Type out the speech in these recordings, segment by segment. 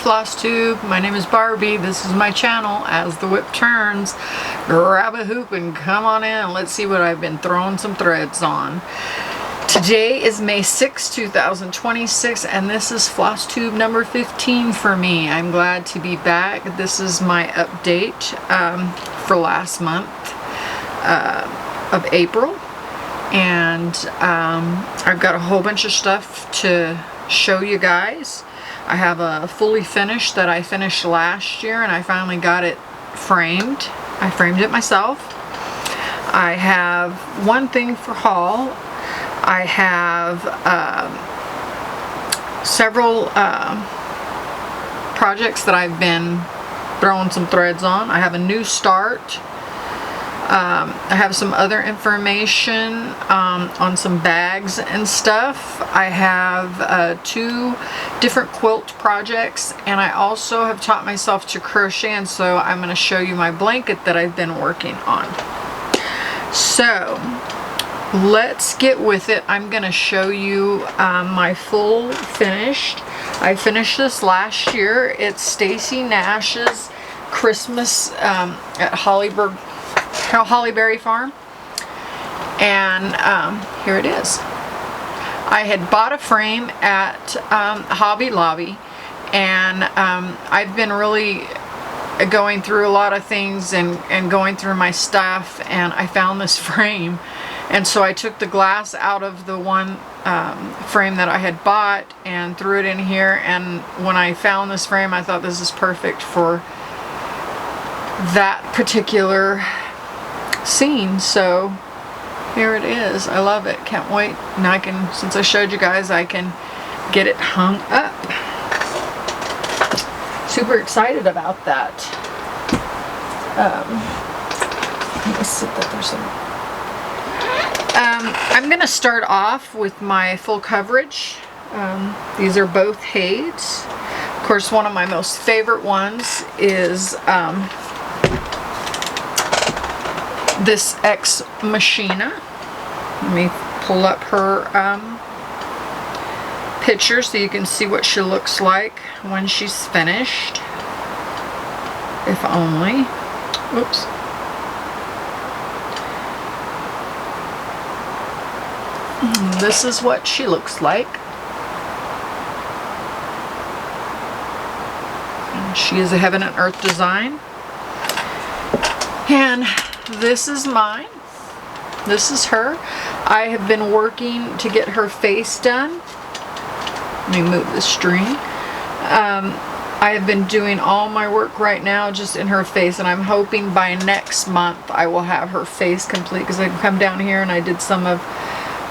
Flosstube. My name is Barbie. This is my channel. As the whip turns, grab a hoop and come on in and let's see what I've been throwing some threads on. Today is May 6, 2026, and this is Flosstube number 15 for me. I'm glad to be back. This is my update for last month of April, and I've got a whole bunch of stuff to show you guys. I have a fully finished that I finished last year, and I finally got it framed. I framed it myself. I have one thing for haul. I have several projects that I've been throwing some threads on. I have a new start. I have some other information on some bags and stuff. I have 2 different quilt projects, and I also have taught myself to crochet, and so I'm going to show you my blanket that I've been working on. So let's get with it. I'm going to show you my full finished. I finished this last year. It's Stacy Nash's Christmas at Hollyberry Farm, and here it is. I had bought a frame at Hobby Lobby, and I've been really going through a lot of things and going through my stuff, and I found this frame, and so I took the glass out of the one frame that I had bought and threw it in here, and when I found this frame I thought this is perfect for that particular scene, so here it is. I love it. Can't wait. Now I can, since I showed you guys, I can get it hung up. Super excited about that. Let me see that there's some. I'm going to start off with my full coverage. These are both Hayes. Of course, one of my most favorite ones is this Ex Machina. Let me pull up her picture so you can see what she looks like when she's finished. If only. Oops. This is what she looks like. And she is a Heaven and Earth design. And this is mine. This is her. I have been working to get her face done. Let me move the string. I have been doing all my work right now just in her face, and I'm hoping by next month I will have her face complete, because I come down here and I did some of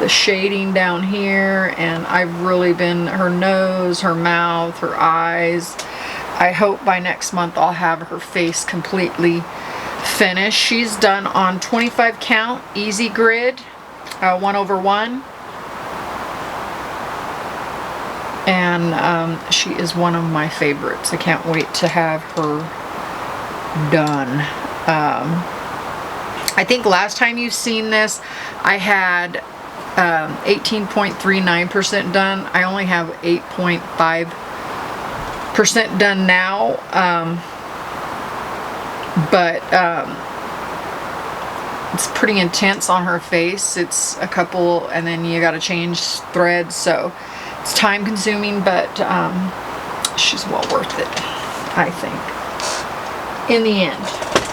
the shading down here, and I've really been her nose, her mouth, her eyes. I hope by next month I'll have her face completely finished. She's done on 25 count easy grid, 1/1, and she is one of my favorites. I can't wait to have her done. I think last time you've seen this I had 18.39% done. I only have 8.5% done now. But it's pretty intense on her face. It's a couple, and then you got to change threads, so it's time consuming, but she's well worth it, I think. In the end,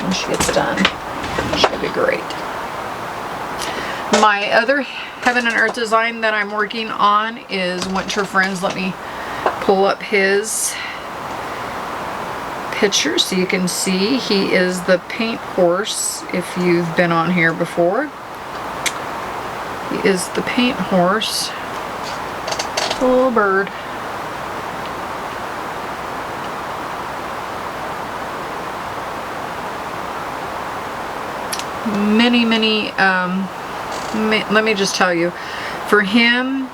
when she gets done, she'll be great. My other Heaven and Earth design that I'm working on is Winter Friends. Let me pull up his picture so you can see. He is the paint horse, if you've been on here before. He is the paint horse. Little bird. Many, let me just tell you, for him,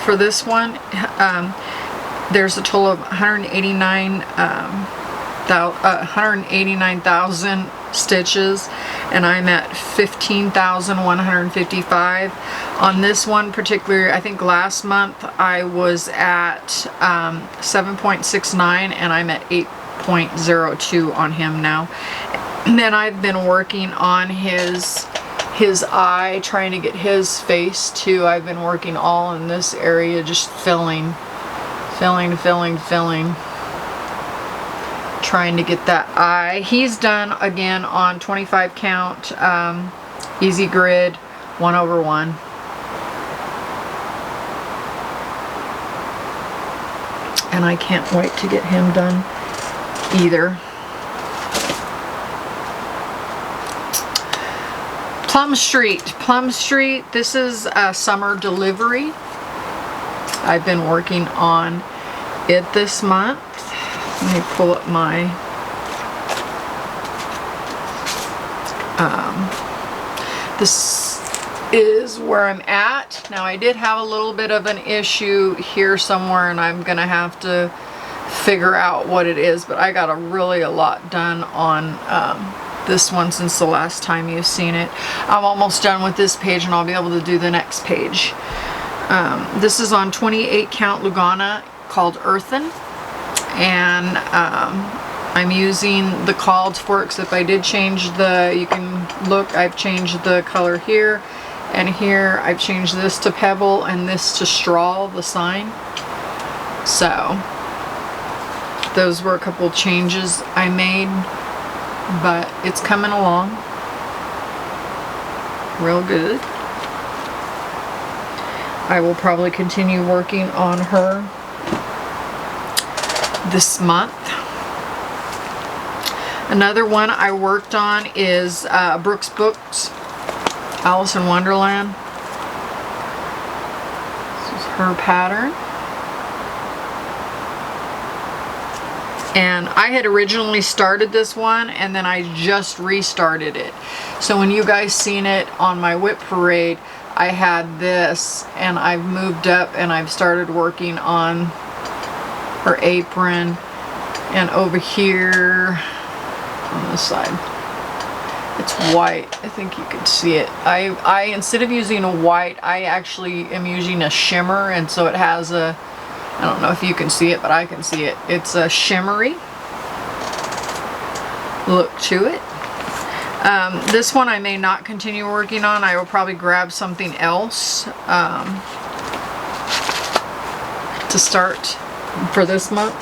for this one, there's a total of 189,000 stitches, and I'm at 15,155. On this one particular, I think last month I was at 7.69, and I'm at 8.02 on him now. And then I've been working on his eye, trying to get his face too. I've been working all in this area, just filling, trying to get that eye. He's done again on 25 count, easy grid, 1/1. And I can't wait to get him done either. Plum Street, this is a summer delivery. I've been working on it this month. Let me pull up my this is where I'm at. Now I did have a little bit of an issue here somewhere, and I'm gonna have to figure out what it is, but I got a lot done on this one since the last time you've seen it. I'm almost done with this page, and I'll be able to do the next page. This is on 28 count Lugana called Earthen, and I'm using the called for, except I did change the, you can look, I've changed the color here and here. I've changed this to pebble and this to straw, the sign. So those were a couple changes I made, but it's coming along real good. I will probably continue working on her this month. Another one I worked on is Brooks Books, Alice in Wonderland. This is her pattern. And I had originally started this one, and then I just restarted it. So when you guys seen it on my WIP parade, I had this, and I've moved up and I've started working on her apron, and over here on this side it's white. I think you can see it. I instead of using a white, I actually am using a shimmer, and so it has a, I don't know if you can see it, but I can see it. It's a shimmery look to it. This one I may not continue working on. I will probably grab something else to start for this month,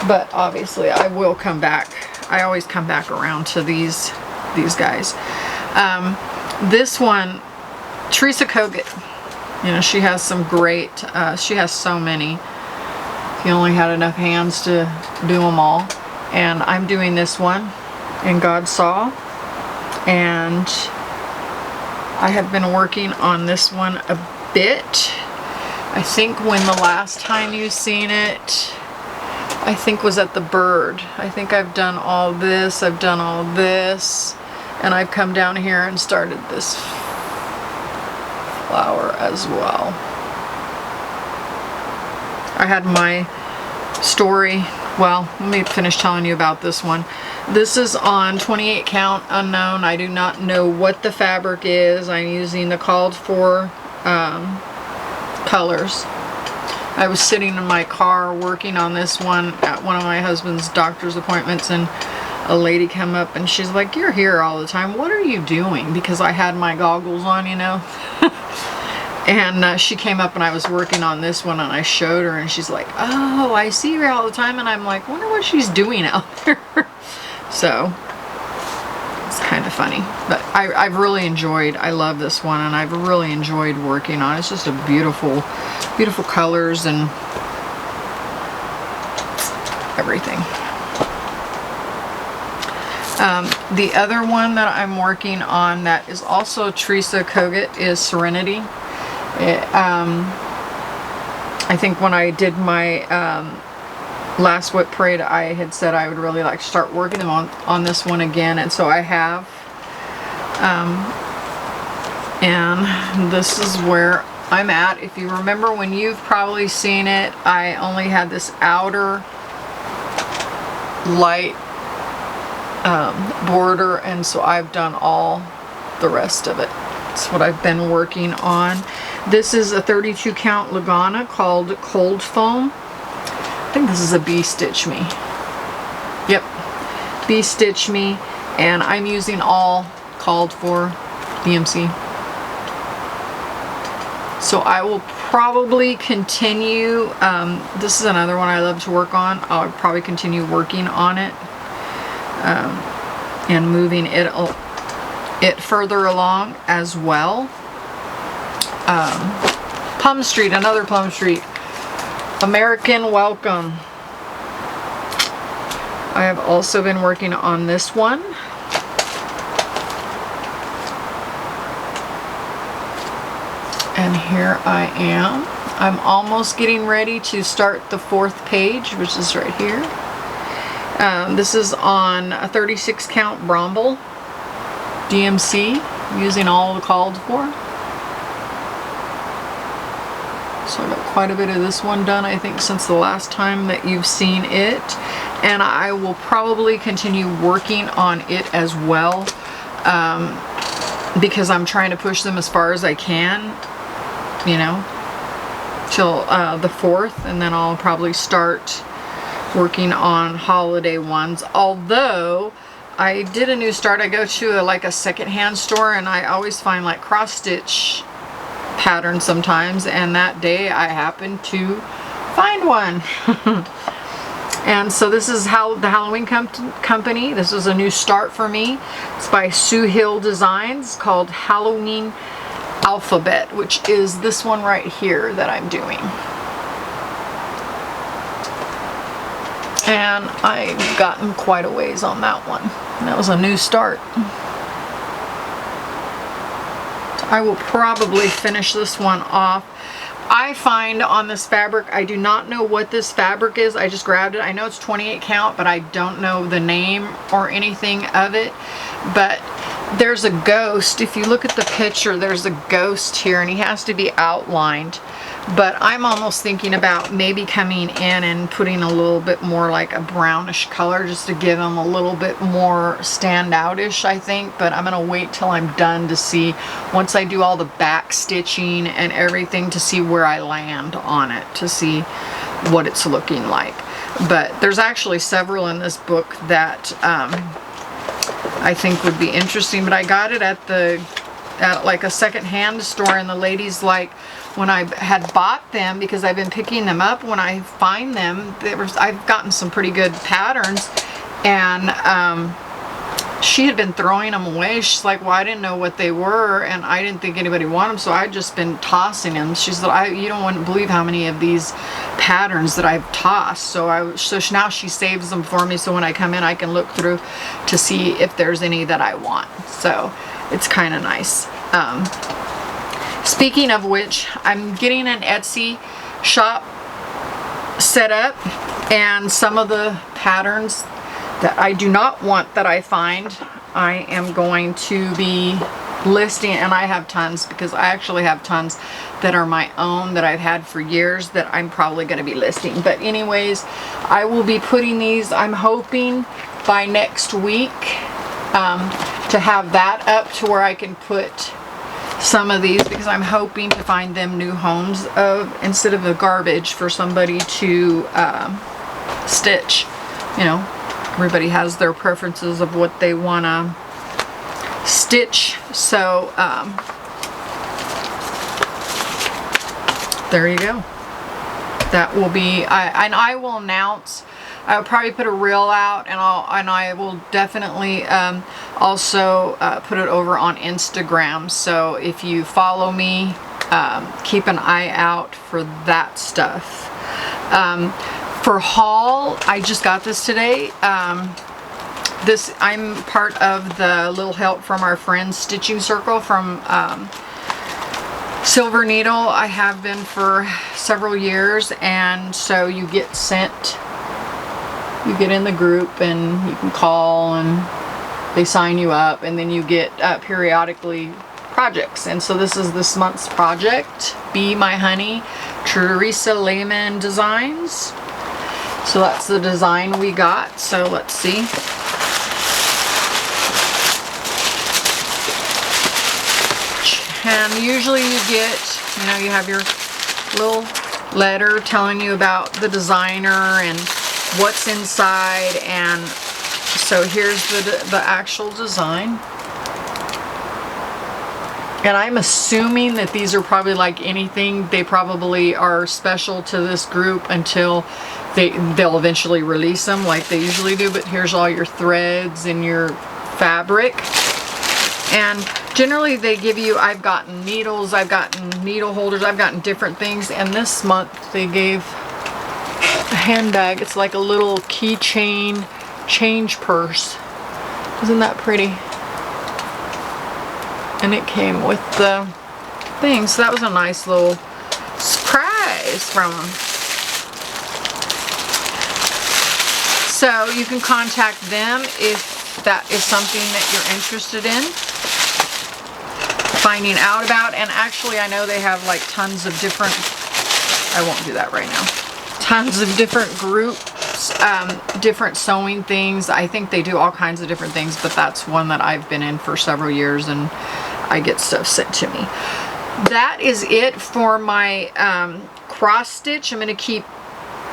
but obviously I will come back. I always come back around to these guys. This one, Teresa Kogut, you know, she has some great, she has so many. He only had enough hands to do them all. And I'm doing this one in God Saw. And I have been working on this one a bit. I think when the last time you seen it, I think was at the bird. I think I've done all this, and I've come down here and started this flower as well. I had my story, well, let me finish telling you about this one. This is on 28 count unknown. I do not know what the fabric is. I'm using the called for colors. I was sitting in my car working on this one at one of my husband's doctor's appointments, and a lady came up and she's like, "You're here all the time. What are you doing?" Because I had my goggles on, you know. And she came up and I was working on this one, and I showed her, and she's like, "Oh, I see her all the time." And I'm like, "Wonder what she's doing out there." So it's kind of funny, but I've really enjoyed, I love this one, and I've really enjoyed working on it. It's just a beautiful, beautiful colors and everything. The other one that I'm working on that is also Teresa Kogut is Serenity. I think when I did my last WIP parade, I had said I would really like to start working on this one again, and so I have. And this is where I'm at. If you remember, when you've probably seen it, I only had this outer light border, and so I've done all the rest of it. That's what I've been working on. This is a 32 count Lagana called Cold Foam. I think this is a Bee Stitch Me. Yep, Bee Stitch Me, and I'm using all called for DMC. So I will probably continue, this is another one I love to work on. I'll probably continue working on it and moving it further along as well. Plum Street, another Plum Street. American Welcome. I have also been working on this one. And here I am. I'm almost getting ready to start the 4th page, which is right here. This is on a 36 count Bromble DMC, using all the called for. So I got quite a bit of this one done, I think, since the last time that you've seen it. And I will probably continue working on it as well, because I'm trying to push them as far as I can, you know, till the 4th, and then I'll probably start working on holiday ones. Although I did a new start. I go to like a secondhand store, and I always find like cross stitch patterns sometimes, and that day I happened to find one. And so this is how the Halloween company. This is a new start for me. It's by Sue Hill Designs, called Halloween Alphabet, which is this one right here that I'm doing. And I've gotten quite a ways on that one. That was a new start. So I will probably finish this one off. I find on this fabric, I do not know what this fabric is. I just grabbed it. I know it's 28 count, but I don't know the name or anything of it. But there's a ghost. If you look at the picture, there's a ghost here, and he has to be outlined. But I'm almost thinking about maybe coming in and putting a little bit more like a brownish color, just to give him a little bit more standout-ish, I think. But I'm going to wait till I'm done to see, once I do all the back stitching and everything, to see where I land on it, to see what it's looking like. But there's actually several in this book that I think would be interesting. But I got it at like a second-hand store, and the lady's like, when I had bought them, because I've been picking them up when I find them, I've gotten some pretty good patterns, and she had been throwing them away. She's like, well, I didn't know what they were, and I didn't think anybody wanted them, so I'd just been tossing them. She said, you don't want to believe how many of these patterns that I've tossed. So now she saves them for me, so when I come in, I can look through to see if there's any that I want. So it's kind of nice. Speaking of which, I'm getting an Etsy shop set up, and some of the patterns that I do not want that I find, I am going to be listing, and I have tons, because I actually have tons that are my own that I've had for years that I'm probably going to be listing. But anyways, I will be putting these, I'm hoping by next week, to have that up to where I can put some of these, because I'm hoping to find them new homes instead of the garbage for somebody to stitch. You know, everybody has their preferences of what they want to stitch. So there you go. That will be, and I will announce, I'll probably put a reel out, and I will definitely also put it over on Instagram. So if you follow me, keep an eye out for that stuff. For haul, I just got this today. I'm part of the Little Help from Our Friends Stitching Circle from Silver Needle. I have been for several years, and so you get sent, you get in the group, and you can call, and they sign you up, and then you get periodically projects. And so this is this month's project, Be My Honey, Teresa Lehman Designs. So that's the design we got. So let's see. And usually you get, you know, you have your little letter telling you about the designer and what's inside. And so here's the actual design. And I'm assuming that these are probably like anything. They probably are special to this group until they'll eventually release them like they usually do. But here's all your threads and your fabric. And generally they give you, I've gotten needles, I've gotten needle holders, I've gotten different things. And this month they gave a handbag. It's like a little keychain change purse. Isn't that pretty? And it came with the thing. So that was a nice little surprise from them. So you can contact them if that is something that you're interested in finding out about. And actually I know they have like tons of different, I won't do that right now, tons of different groups, different sewing things. I think they do all kinds of different things, but that's one that I've been in for several years and I get stuff sent to me. That is it for my cross stitch. I'm going to keep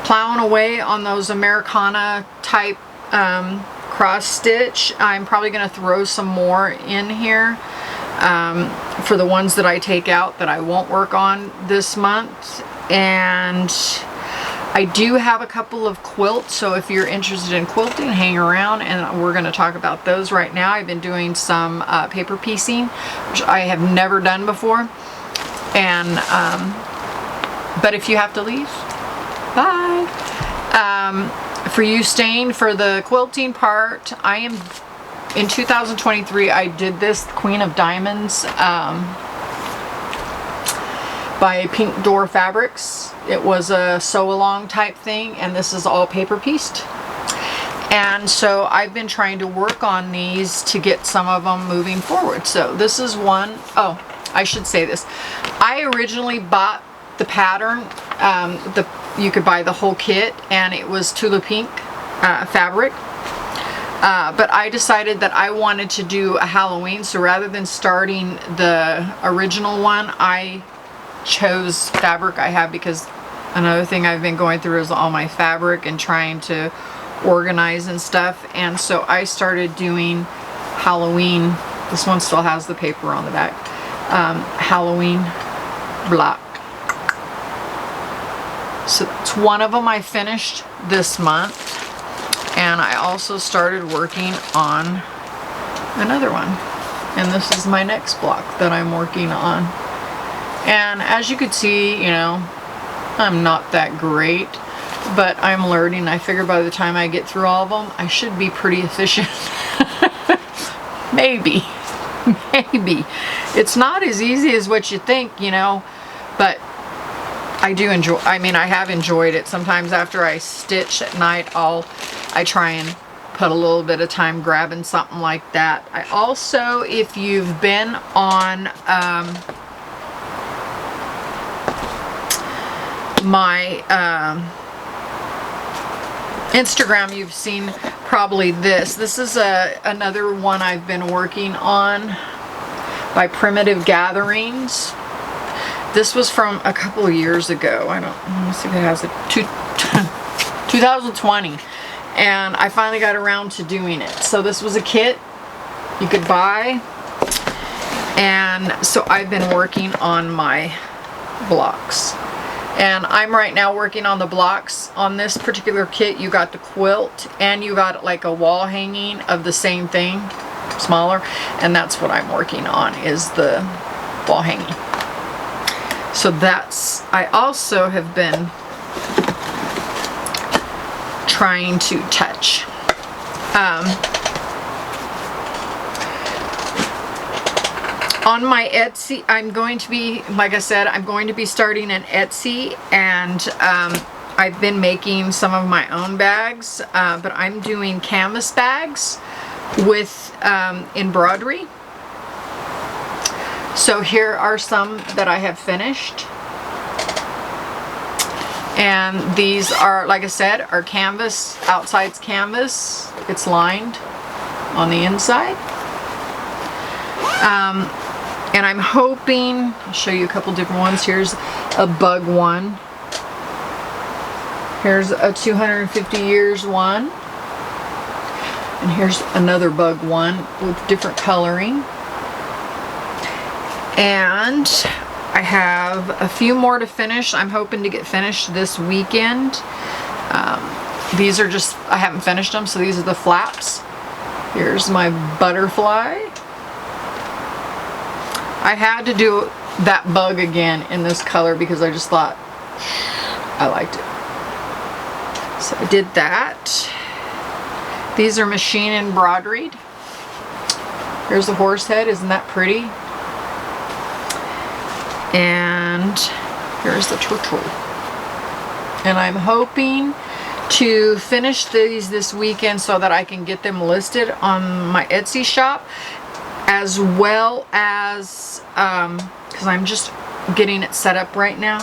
plowing away on those Americana type cross stitch. I'm probably going to throw some more in here for the ones that I take out that I won't work on this month. And I do have a couple of quilts, so if you're interested in quilting, hang around and we're going to talk about those right now. I've been doing some paper piecing, which I have never done before. And but if you have to leave, bye. For you staying for the quilting part, I am in 2023. I did this Queen of Diamonds by Pink Door Fabrics. It was a sew along type thing, and this is all paper pieced. And so I've been trying to work on these to get some of them moving forward. So this is one. Oh, I should say this. I originally bought the pattern. You could buy the whole kit, and it was Tula Pink fabric. But I decided that I wanted to do a Halloween, so rather than starting the original one, I chose fabric I have, because another thing I've been going through is all my fabric and trying to organize and stuff. And so I started doing Halloween. This one still has the paper on the back. Halloween block. So it's one of them I finished this month. And I also started working on another one. And this is my next block that I'm working on. And as you could see, you know, I'm not that great, but I'm learning. I figure by the time I get through all of them, I should be pretty efficient. Maybe. Maybe. It's not as easy as what you think, you know, but I do enjoy, I mean, I have enjoyed it. Sometimes after I stitch at night, I try and put a little bit of time grabbing something like that. I also, if you've been on my Instagram, you've seen probably this. This is another one I've been working on by Primitive Gatherings. This was from a couple of years ago. Let me see if it has it. 2020. And I finally got around to doing it. So this was a kit you could buy. And so I've been working on my blocks. And I'm right now working on the blocks. On this particular kit, you got the quilt and you got like a wall hanging of the same thing, smaller. And that's what I'm working on, is the wall hanging. So that's, I also have been trying to touch. On my Etsy, I'm going to be, like I said, I'm going to be starting an Etsy, and I've been making some of my own bags, but I'm doing canvas bags with embroidery. So here are some that I have finished. And these are, like I said, are canvas, outside's canvas. It's lined on the inside. And I'm hoping, I'll show you a couple different ones. Here's a bug one. Here's a 250 years one. And here's another bug one with different coloring. And I have a few more to finish. I'm hoping to get finished this weekend. These are just, I haven't finished them, so these are the flaps. Here's my butterfly. I had to do that bug again in this color because I just thought I liked it. So I did that. These are machine embroidered. Here's the horse head, isn't that pretty? And here's the turtle. And I'm hoping to finish these this weekend so that I can get them listed on my Etsy shop, as well as, because I'm just getting it set up right now.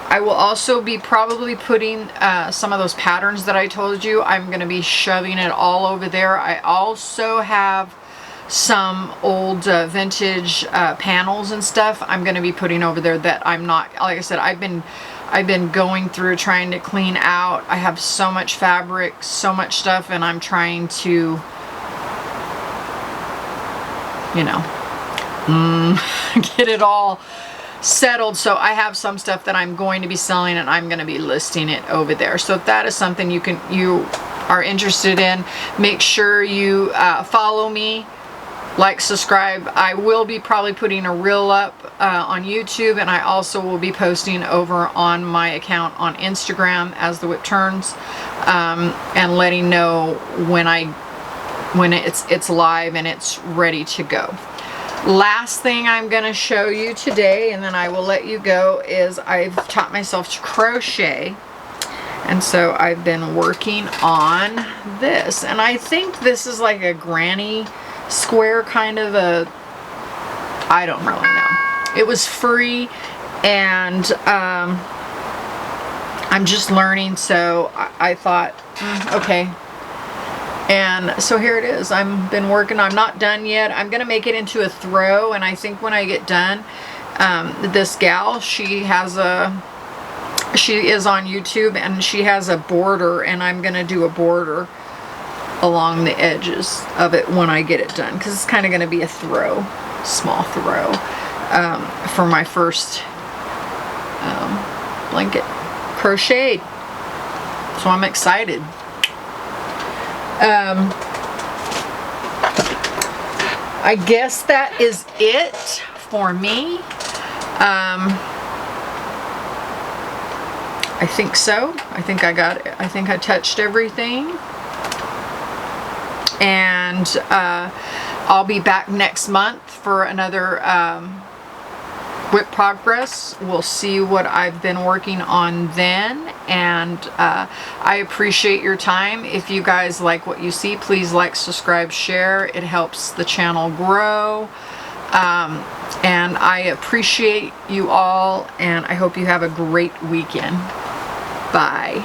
I will also be probably putting some of those patterns that I told you. I'm going to be shoving it all over there. I also have some old vintage panels and stuff I'm going to be putting over there that I'm not, like I said, I've been going through trying to clean out. I have so much fabric, so much stuff, and I'm trying to, you know, get it all settled. So I have some stuff that I'm going to be selling, and I'm going to be listing it over there. So if that is something you are interested in, make sure you follow me, like, subscribe. I will be probably putting a reel up on YouTube, and I also will be posting over on my account on Instagram as the WIP turns, and letting know when it's live and it's ready to go. Last thing I'm going to show you today, and then I will let you go, is I've taught myself to crochet. And so I've been working on this, and I think this is like a granny square kind of a, I don't really know. It was free, and I'm just learning, so I thought, okay. And so here it is. I've been working. I'm not done yet. I'm going to make it into a throw, and I think when I get done, this gal, she is on YouTube, and she has a border, and I'm going to do a border along the edges of it when I get it done, because it's kind of going to be a throw, small throw, for my first blanket crocheted. So I'm excited. I guess that is it for me. I think so. I think I got it. I think I touched everything. And I'll be back next month for another WIP progress. We'll see what I've been working on then. And I appreciate your time. If you guys like what you see, please like, subscribe, share. It helps the channel grow. And I appreciate you all, and I hope you have a great weekend. Bye.